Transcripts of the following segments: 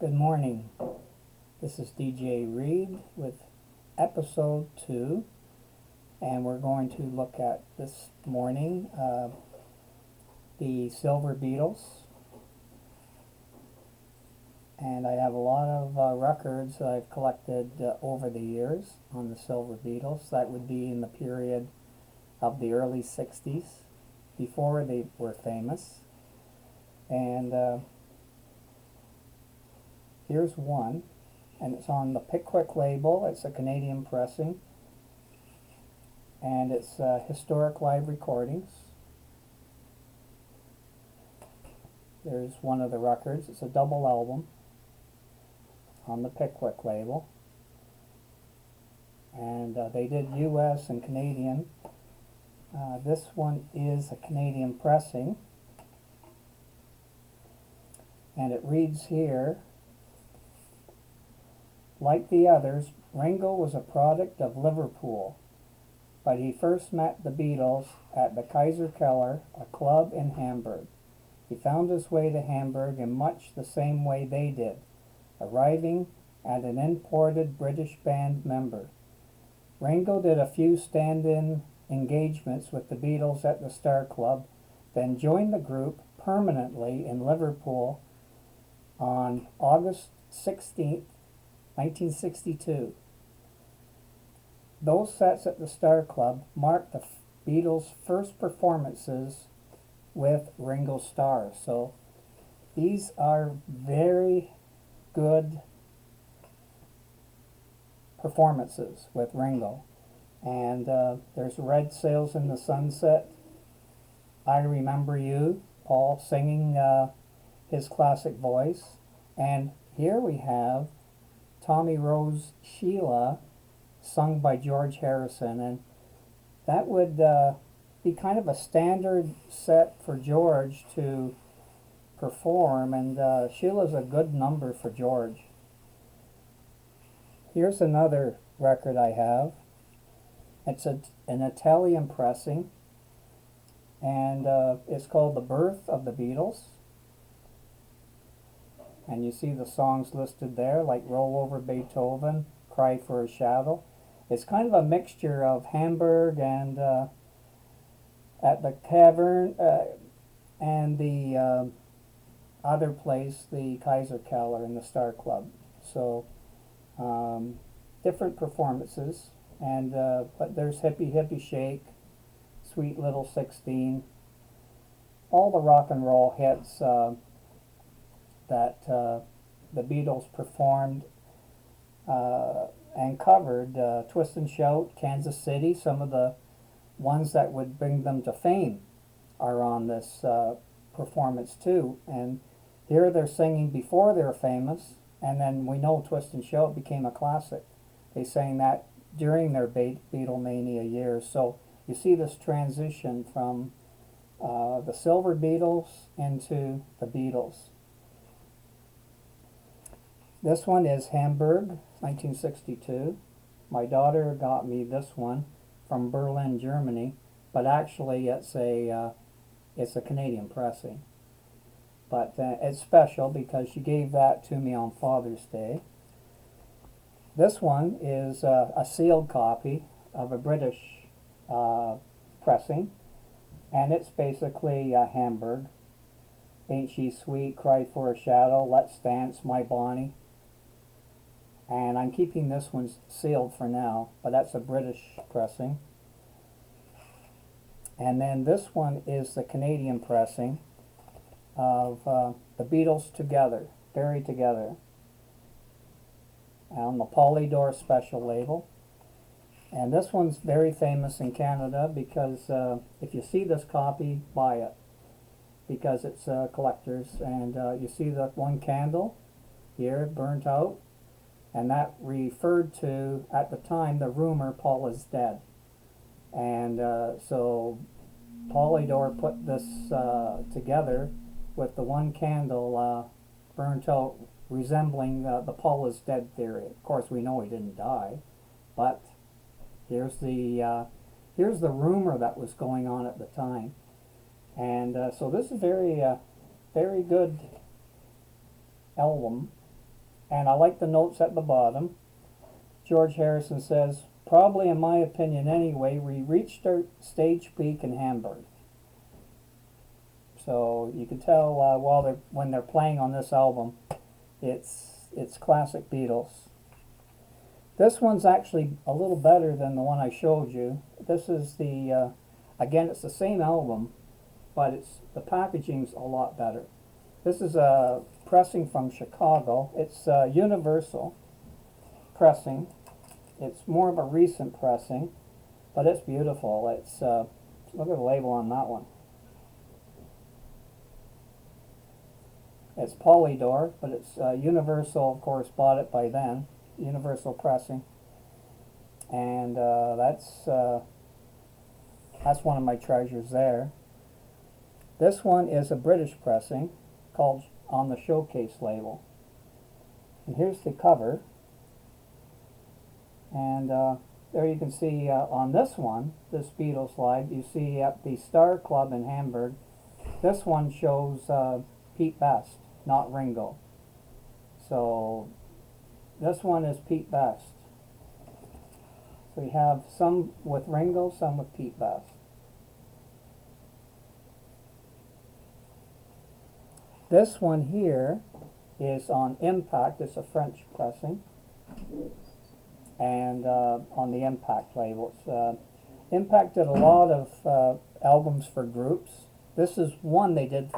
Good morning. This is DJ Reed with episode 2, and we're going to look at this morning the Silver Beatles. And I have a lot of records that I've collected over the years on the Silver Beatles. That would be in the period of the early 60s, before they were famous. And here's one, and it's on the Picwick label. It's a Canadian pressing, and it's historic live recordings. There's one of the records. It's a double album on the Picwick label, and they did US and Canadian. This one is a Canadian pressing, and it reads here, like the others, Ringo was a product of Liverpool, but he first met the Beatles at the Kaiser Keller, a club in Hamburg. He found his way to Hamburg in much the same way they did, arriving at an imported British band member. Ringo did a few stand-in engagements with the Beatles at the Star Club, then joined the group permanently in Liverpool on August 16th, 1962. Those sets at the Star Club marked the Beatles' first performances with Ringo Starr. So these are very good performances with Ringo. And there's Red Sails in the Sunset, I Remember You, Paul singing his classic voice. And here we have Tommy Rose Sheila, sung by George Harrison, and that would be kind of a standard set for George to perform, and Sheila's a good number for George. Here's another record I have. It's an Italian pressing, and it's called The Birth of the Beatles. And you see the songs listed there, like Roll Over Beethoven, Cry for a Shadow. It's kind of a mixture of Hamburg and at the Cavern and the other place, the Kaiser Keller and the Star Club. So different performances, and but there's Hippie Hippie Shake, Sweet Little 16, all the rock and roll hits that the Beatles performed and covered. Twist and Shout, Kansas City, some of the ones that would bring them to fame are on this performance too. And here they're singing before they were famous, and then we know Twist and Shout became a classic. They sang that during their Beatlemania years. So you see this transition from the Silver Beatles into the Beatles. This one is Hamburg, 1962. My daughter got me this one from Berlin, Germany, but actually it's a Canadian pressing. But it's special because she gave that to me on Father's Day. This one is a sealed copy of a British pressing, and it's basically Hamburg. Ain't She Sweet, Cry for a Shadow, Let's Dance, My Bonnie. And I'm keeping this one sealed for now, but that's a British pressing. And then this one is the Canadian pressing of the Beatles Together, Buried Together, on the Polydor special label. And this one's very famous in Canada because if you see this copy, buy it, because it's collector's. And you see that one candle here burnt out, and that referred to, at the time, the rumor Paul is dead. And so Polydor put this together with the one candle burnt out, resembling the Paul is dead theory. Of course, we know he didn't die, but here's the rumor that was going on at the time. And so this is very good album, and I like the notes at the bottom. George Harrison says, probably in my opinion anyway, we reached our stage peak in Hamburg. So you can tell when they're playing on this album, it's classic Beatles. This one's actually a little better than the one I showed you. This is the again, it's the same album, but the packaging's a lot better. This is a pressing from Chicago. It's Universal pressing. It's more of a recent pressing, but it's beautiful. It's look at the label on that one. It's Polydor, but it's Universal, of course, bought it by then. Universal pressing, and that's one of my treasures there. This one is a British pressing, called on the Showcase label. And here's the cover, and there you can see on this one, this Beatles slide, you see at the Star Club in Hamburg, this one shows Pete Best, not Ringo. So this one is Pete Best. So we have some with Ringo, some with Pete Best. This one here is on Impact. It's a French pressing. And on the Impact label. Impact did a lot of albums for groups. This is one they did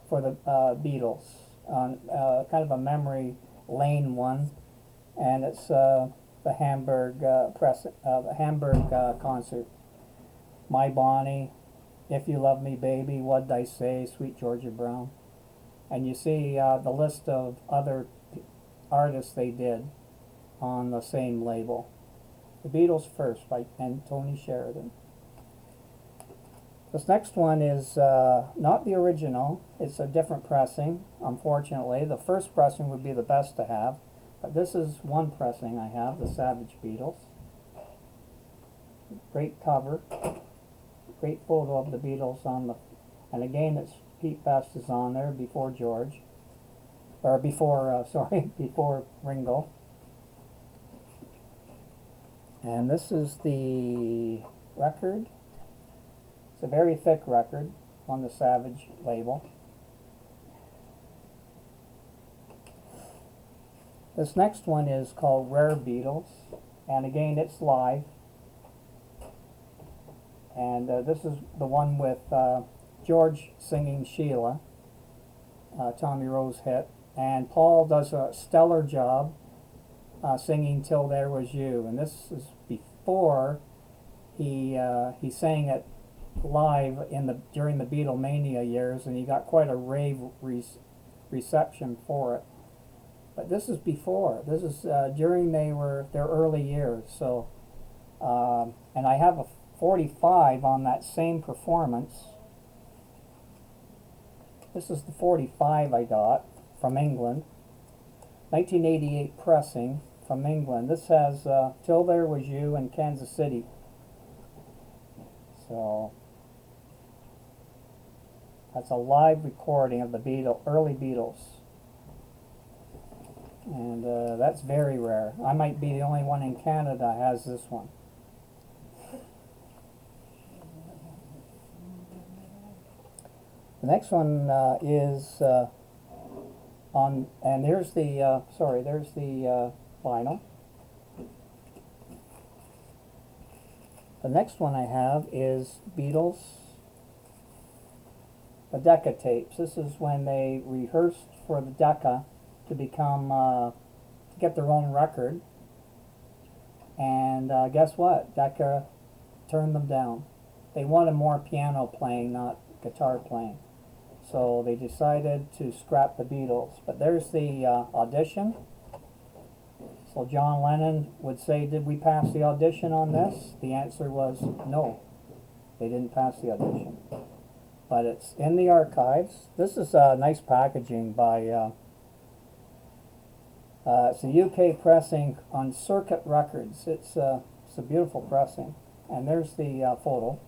for the Beatles, on kind of a memory lane one, and it's the Hamburg concert. My Bonnie, If You Love Me Baby, What'd I Say, Sweet Georgia Brown. And you see the list of other artists they did on the same label. The Beatles First by Tony Sheridan. This next one is not the original. It's a different pressing, unfortunately. The first pressing would be the best to have, but this is one pressing I have, the Savage Beatles. Great cover. Great photo of the Beatles on the, and again it's Pete Best is on there before George, or before, before Ringo. And this is the record. It's a very thick record on the Savage label. This next one is called Rare Beatles, and again it's live. And this is the one with George singing Sheila, Tommy Rose hit, and Paul does a stellar job singing Till There Was You. And this is before he sang it live during the Beatlemania years, and he got quite a rave reception for it. But this is before. This is during their early years. So, and I have a 45 on that same performance. This is the 45 I got from England. 1988 pressing from England. This has Till There Was You in Kansas City. So that's a live recording of the early Beatles. And that's very rare. I might be the only one in Canada that has this one. The next one is on, and there's the there's the vinyl. The next one I have is Beatles, the Decca tapes. This is when they rehearsed for the Decca to become to get their own record, and guess what? Decca turned them down. They wanted more piano playing, not guitar playing. So they decided to scrap the Beatles. But there's the audition. So John Lennon would say, did we pass the audition on this? The answer was no. They didn't pass the audition. But it's in the archives. This is nice packaging by, it's a UK pressing on Circuit Records. It's a beautiful pressing. And there's the photo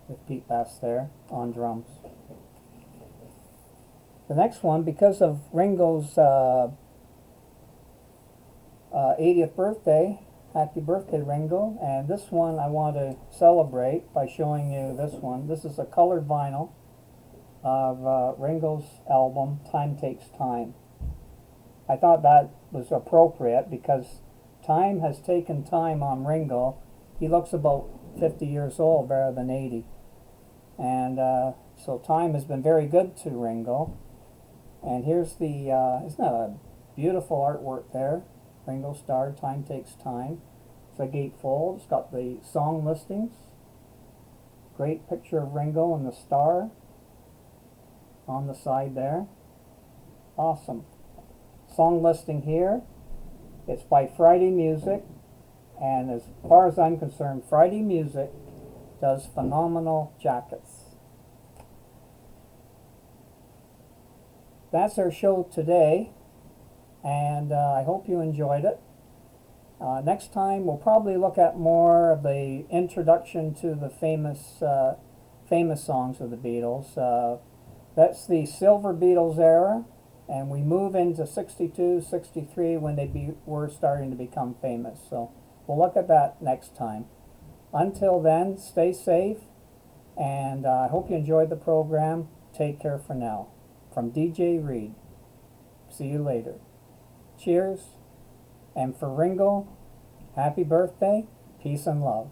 with Pete Best there on drums. The next one, because of Ringo's 80th birthday, happy birthday Ringo, and this one I want to celebrate by showing you this one. This is a colored vinyl of Ringo's album, Time Takes Time. I thought that was appropriate because time has taken time on Ringo. He looks about 50 years old, better than 80. And so time has been very good to Ringo. And here's the, isn't that a beautiful artwork there? Ringo Starr, Time Takes Time. It's a gatefold. It's got the song listings. Great picture of Ringo and the star on the side there. Awesome. Song listing here. It's by Friday Music, and as far as I'm concerned, Friday Music does phenomenal jackets. That's our show today, and I hope you enjoyed it. Next time we'll probably look at more of the introduction to the famous songs of the Beatles. That's the Silver Beatles era. And we move into 62, 63 when they were starting to become famous. So we'll look at that next time. Until then, stay safe, and I hope you enjoyed the program. Take care for now. From DJ Reed. See you later. Cheers. And for Ringo, happy birthday, peace and love.